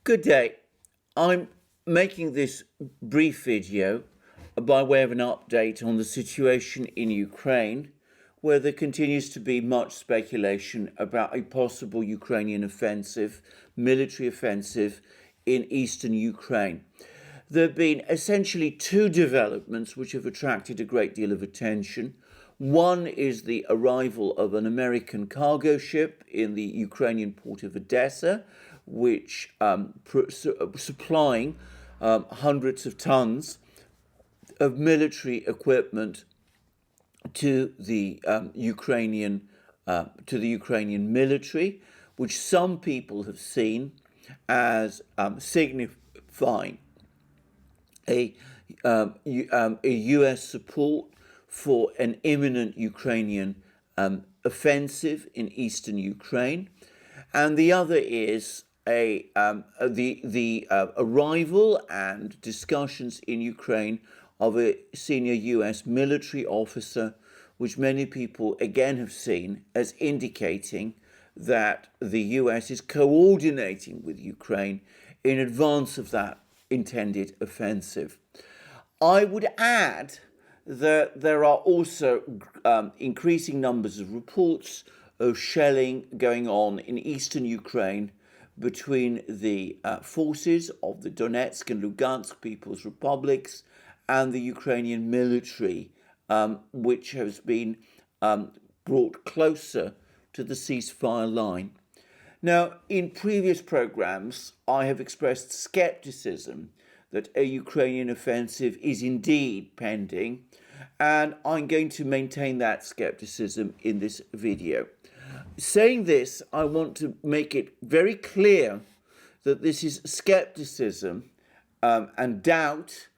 Good day. I'm making this brief video by way of an update on the situation in Ukraine, where there continues to be much speculation about a possible Ukrainian offensive, military offensive in eastern Ukraine. There have been essentially two developments which have attracted a great deal of attention. One is the arrival of an American cargo ship in the Ukrainian port of Odessa, which supplying hundreds of tons of military equipment to the Ukrainian military, which some people have seen as signifying a U.S. support for an imminent Ukrainian offensive in eastern Ukraine, and the other is the arrival and discussions in Ukraine of a senior U.S. military officer, which many people again have seen as indicating that the U.S. is coordinating with Ukraine in advance of that intended offensive. I would add that there are also increasing numbers of reports of shelling going on in eastern Ukraine between the forces of the Donetsk and Lugansk People's Republics and the Ukrainian military, which has been brought closer to the ceasefire line. Now, in previous programs, I have expressed skepticism that a Ukrainian offensive is indeed pending, and I'm going to maintain that skepticism in this video. Saying this, I want to make it very clear that this is skepticism and doubt.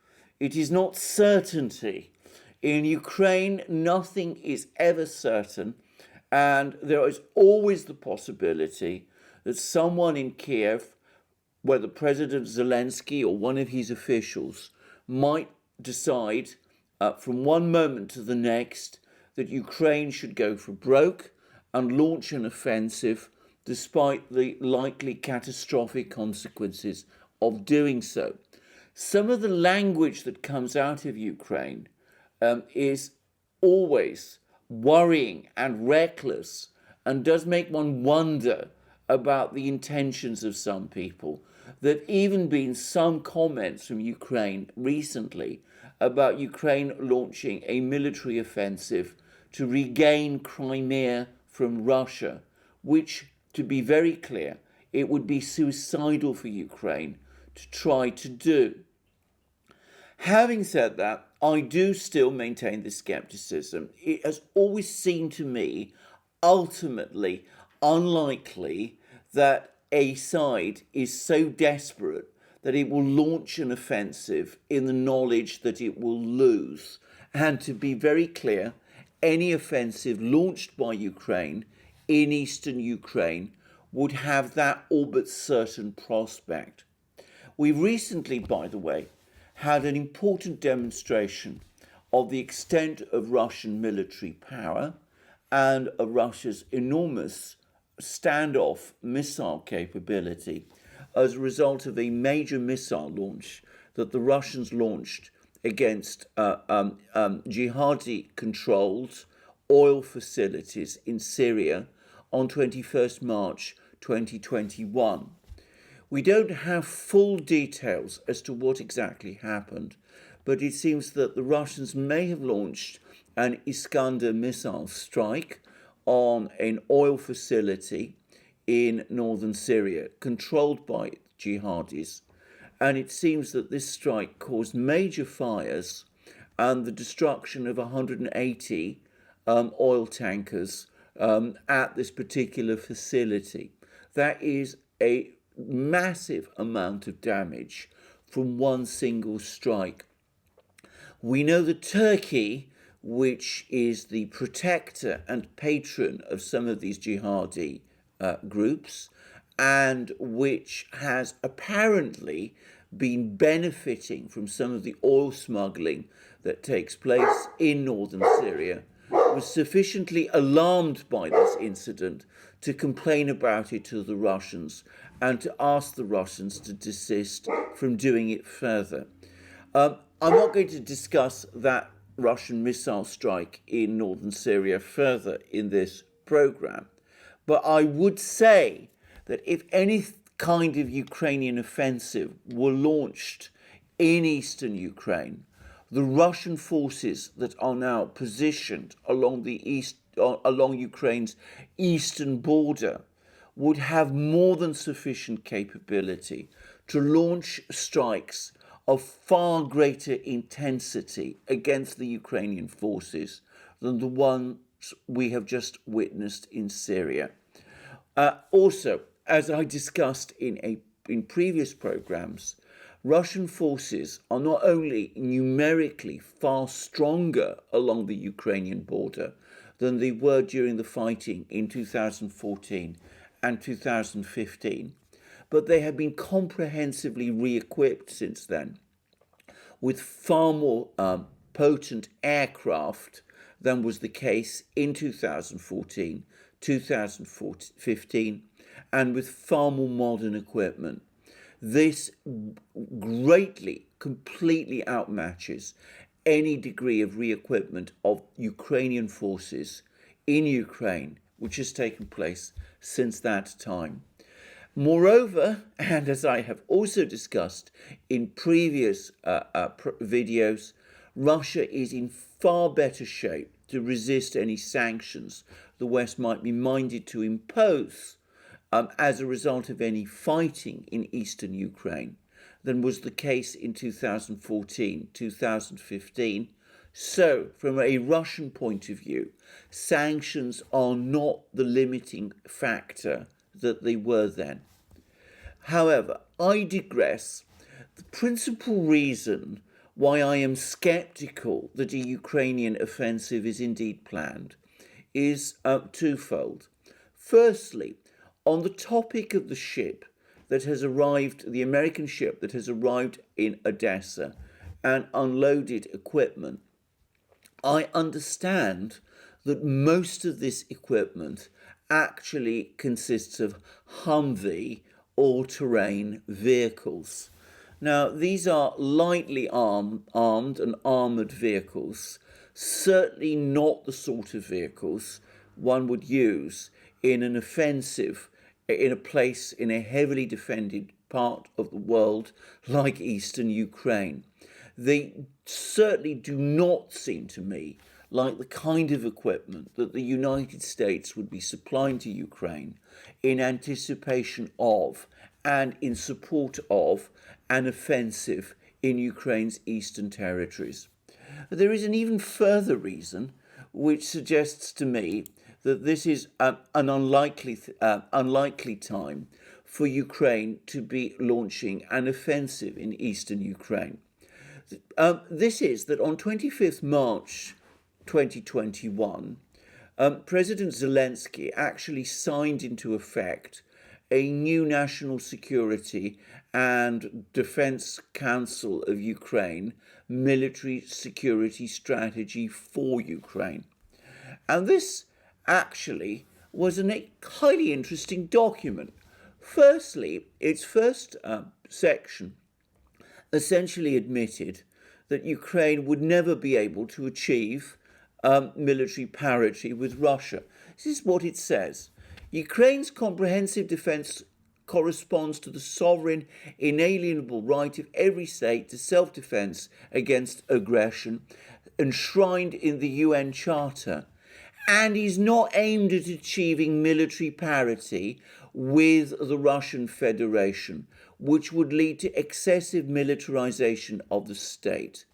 It is not certainty. In Ukraine, nothing is ever certain, and there is always the possibility that someone in Kiev, whether President Zelensky or one of his officials, might decide from one moment to the next that Ukraine should go for broke and launch an offensive despite the likely catastrophic consequences of doing so. Some of the language that comes out of Ukraine is always worrying and reckless, and does make one wonder about the intentions of some people. There have even been some comments from Ukraine recently about Ukraine launching a military offensive to regain Crimea from Russia, which, to be very clear, it would be suicidal for Ukraine to try to do. Having said that, I do still maintain this skepticism. It has always seemed to me ultimately unlikely that a side is so desperate that it will launch an offensive in the knowledge that it will lose. And to be very clear, any offensive launched by Ukraine in eastern Ukraine would have that all but certain prospect. We recently, by the way, had an important demonstration of the extent of Russian military power and of Russia's enormous standoff missile capability as a result of a major missile launch that the Russians launched against jihadi-controlled oil facilities in Syria on 21st March 2021. We don't have full details as to what exactly happened, but it seems that the Russians may have launched an Iskander missile strike on an oil facility in northern Syria, controlled by jihadis. And it seems that this strike caused major fires and the destruction of 180 oil tankers at this particular facility. That is a massive amount of damage from one single strike. We know that Turkey, which is the protector and patron of some of these jihadi groups, and which has apparently been benefiting from some of the oil smuggling that takes place in northern Syria, was sufficiently alarmed by this incident to complain about it to the Russians and to ask the Russians to desist from doing it further. I'm not going to discuss that Russian missile strike in northern Syria further in this program, but I would say that if any kind of Ukrainian offensive were launched in eastern Ukraine, the Russian forces that are now positioned along Ukraine's eastern border would have more than sufficient capability to launch strikes of far greater intensity against the Ukrainian forces than the ones we have just witnessed in Syria. Also, as I discussed in previous programs, Russian forces are not only numerically far stronger along the Ukrainian border than they were during the fighting in 2014 and 2015, but they have been comprehensively re-equipped since then with far more potent aircraft than was the case in 2014, 2015, and with far more modern equipment. This greatly, completely outmatches any degree of re-equipment of Ukrainian forces in Ukraine, which has taken place since that time. Moreover, and as I have also discussed in previous videos, Russia is in far better shape to resist any sanctions the West might be minded to impose as a result of any fighting in eastern Ukraine than was the case in 2014, 2015. So, from a Russian point of view, sanctions are not the limiting factor that they were then. However, I digress. The principal reason why I am skeptical that a Ukrainian offensive is indeed planned is twofold. Firstly, on the topic of the ship that has arrived, the American ship that has arrived in Odessa and unloaded equipment, I understand that most of this equipment actually consists of Humvee all-terrain vehicles. Now, these are lightly armed and armoured vehicles, certainly not the sort of vehicles one would use in an offensive in a place in a heavily defended part of the world like eastern Ukraine. They certainly do not seem to me like the kind of equipment that the United States would be supplying to Ukraine in anticipation of and in support of an offensive in Ukraine's eastern territories. There is an even further reason which suggests to me that this is an unlikely time for Ukraine to be launching an offensive in eastern Ukraine. This is that on 25th March 2021, President Zelensky actually signed into effect a new National Security and Defense Council of Ukraine military security strategy for Ukraine. And this actually was a highly interesting document. Firstly, its first section essentially admitted that Ukraine would never be able to achieve military parity with Russia. This is what it says. Ukraine's comprehensive defense corresponds to the sovereign, inalienable right of every state to self-defense against aggression, enshrined in the UN Charter, and is not aimed at achieving military parity with the Russian Federation, which would lead to excessive militarization of the state.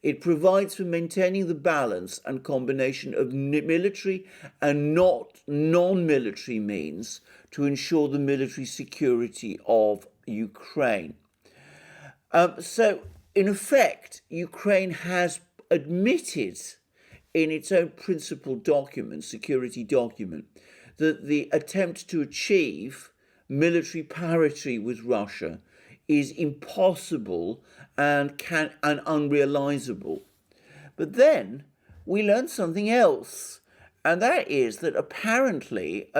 It provides for maintaining the balance and combination of military and non-military means to ensure the military security of Ukraine. So, in effect, Ukraine has admitted in its own principal document, security document, that the attempt to achieve military parity with Russia is impossible and unrealizable. But then we learned something else, and that is that apparently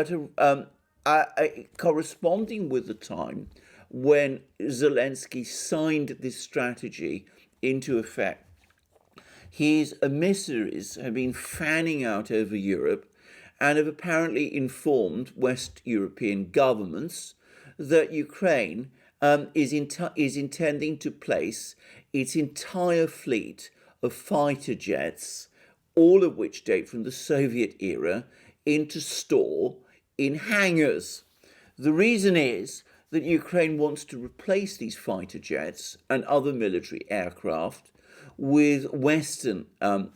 corresponding with the time when Zelensky signed this strategy into effect, his emissaries have been fanning out over Europe and have apparently informed West European governments that Ukraine is intending to place its entire fleet of fighter jets, all of which date from the Soviet era, into store in hangars. The reason is that Ukraine wants to replace these fighter jets and other military aircraft with Western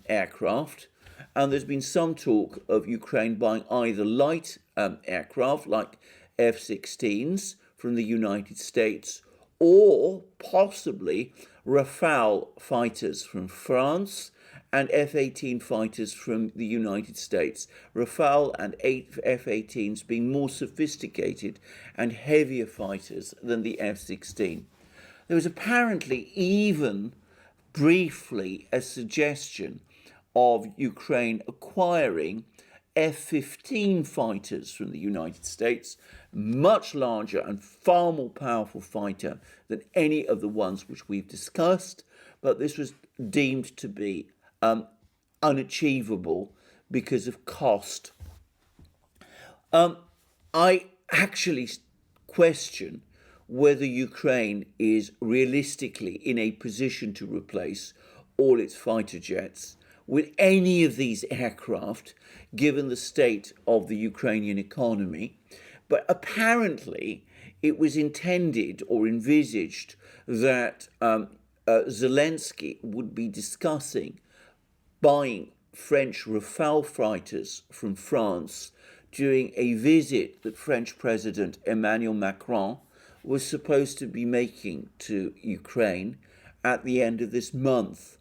aircraft, and there's been some talk of Ukraine buying either light aircraft like F-16s from the United States, or possibly Rafale fighters from France and F-18 fighters from the United States. Rafale and F-18s being more sophisticated and heavier fighters than the F-16. There was apparently even briefly a suggestion of Ukraine acquiring F-15 fighters from the United States, much larger and far more powerful fighter than any of the ones which we've discussed, but this was deemed to be unachievable because of cost. I actually question whether Ukraine is realistically in a position to replace all its fighter jets with any of these aircraft, given the state of the Ukrainian economy. But apparently, it was intended or envisaged that Zelensky would be discussing buying French Rafale fighters from France during a visit that French President Emmanuel Macron was supposed to be making to Ukraine at the end of this month.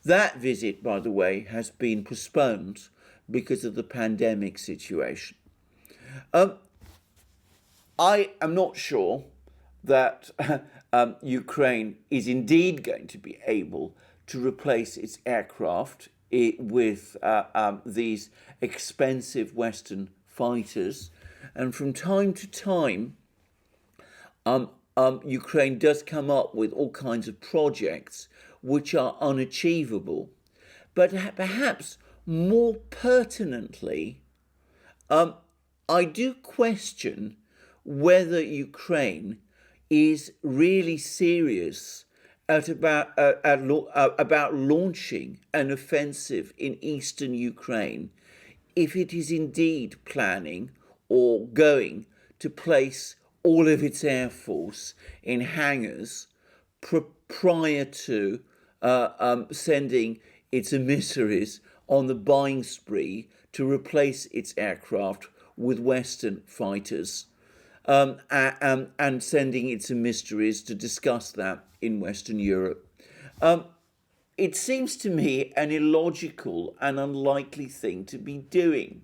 That visit, by the way, has been postponed because of the pandemic situation. I am not sure that Ukraine is indeed going to be able to replace its aircraft with these expensive Western fighters. And from time to time, Ukraine does come up with all kinds of projects which are unachievable. But perhaps more pertinently, I do question whether Ukraine is really serious about launching an offensive in eastern Ukraine, if it is indeed planning or going to place all of its air force in hangars prior to sending its emissaries on the buying spree to replace its aircraft with Western fighters, and sending its emissaries to discuss that in Western Europe. It seems to me an illogical and unlikely thing to be doing.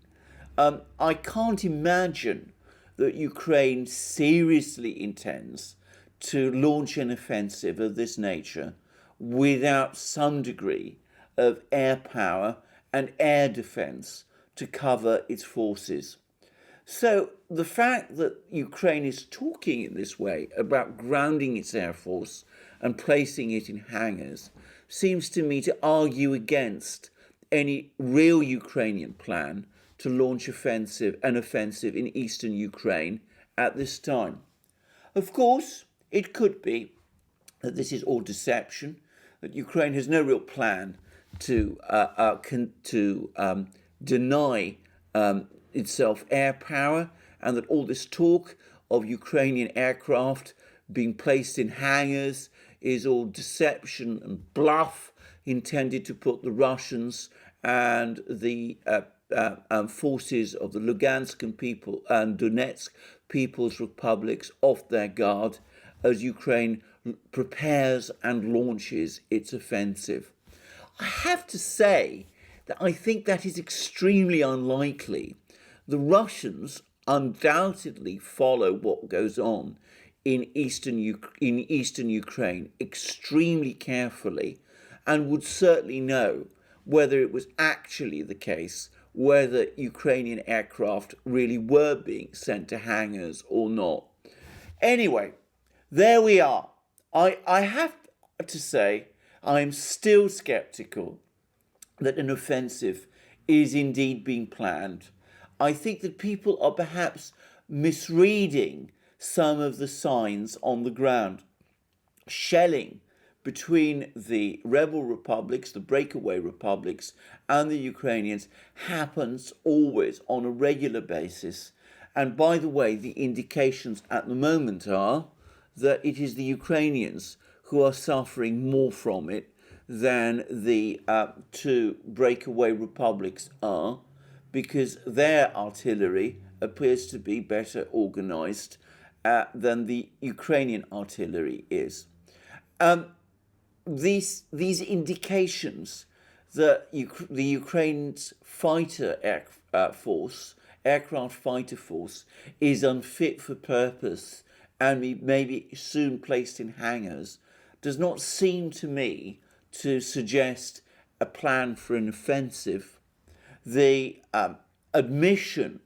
I can't imagine that Ukraine seriously intends to launch an offensive of this nature without some degree of air power and air defense to cover its forces. So the fact that Ukraine is talking in this way about grounding its air force and placing it in hangars seems to me to argue against any real Ukrainian plan to launch an offensive in eastern Ukraine at this time. Of course, it could be that this is all deception, that Ukraine has no real plan to deny itself air power, and that all this talk of Ukrainian aircraft being placed in hangars is all deception and bluff intended to put the Russians and the forces of the Lugansk and Donetsk People's Republics off their guard as Ukraine prepares and launches its offensive. I have to say that I think that is extremely unlikely. The Russians undoubtedly follow what goes on in eastern Ukraine extremely carefully, and would certainly know whether it was actually the case whether Ukrainian aircraft really were being sent to hangars or not. Anyway, there we are. I have to say, I'm still skeptical that an offensive is indeed being planned. I think that people are perhaps misreading some of the signs on the ground. Shelling between the rebel republics, the breakaway republics, and the Ukrainians happens always on a regular basis. And by the way, the indications at the moment are that it is the Ukrainians who are suffering more from it than the two breakaway republics are, because their artillery appears to be better organized than the Ukrainian artillery is. These indications that the Ukraine's aircraft fighter force, is unfit for purpose and may be soon placed in hangars, does not seem to me to suggest a plan for an offensive. The admission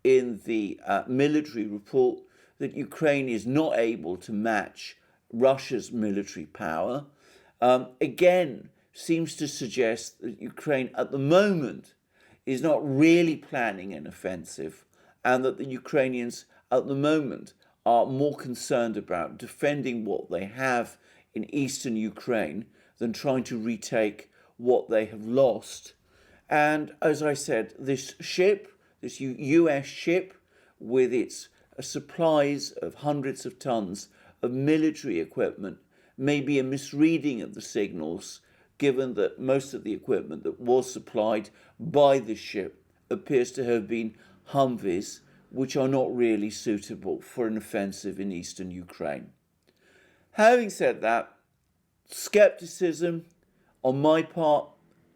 in the military report that Ukraine is not able to match Russia's military power, again, seems to suggest that Ukraine at the moment is not really planning an offensive, and that the Ukrainians at the moment are more concerned about defending what they have in eastern Ukraine than trying to retake what they have lost. And as I said, this ship, this US ship, with its supplies of hundreds of tons of military equipment, may be a misreading of the signals, given that most of the equipment that was supplied by the ship appears to have been Humvees, which are not really suitable for an offensive in eastern Ukraine. Having said that, skepticism on my part,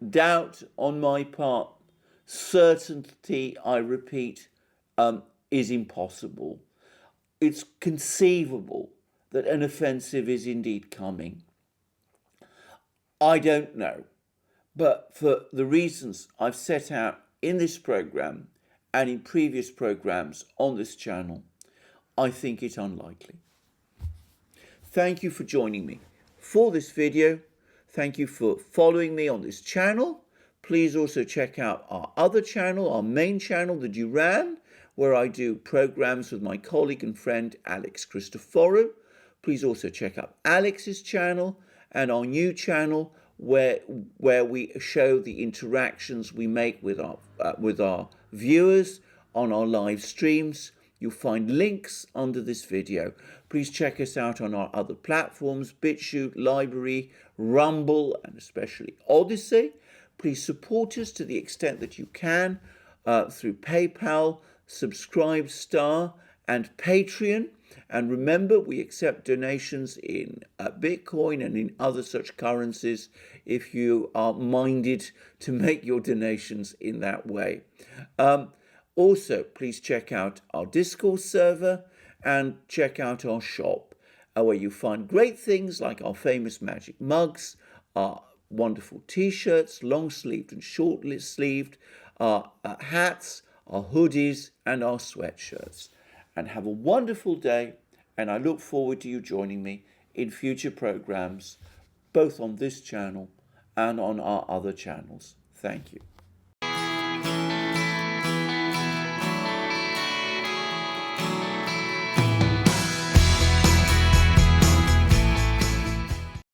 doubt on my part, certainty, I repeat, is impossible. It's conceivable that an offensive is indeed coming. I don't know, but for the reasons I've set out in this program and in previous programs on this channel, I think it unlikely. Thank you for joining me for this video. Thank you for following me on this channel. Please also check out our other channel, our main channel, the Duran, where I do programs with my colleague and friend Alex Christoforou. Please also check out Alex's channel and our new channel where we show the interactions we make with our viewers on our live streams. You'll find links under this video. Please check us out on our other platforms, BitChute, Library, Rumble, and especially Odyssey. Please support us to the extent that you can through PayPal, Subscribestar, and Patreon. And remember, we accept donations in Bitcoin and in other such currencies if you are minded to make your donations in that way. Also, please check out our Discord server and check out our shop, where you find great things like our famous magic mugs, our wonderful t-shirts, long-sleeved and short-sleeved, our hats, our hoodies, and our sweatshirts. And have a wonderful day, and I look forward to you joining me in future programs, both on this channel and on our other channels. Thank you.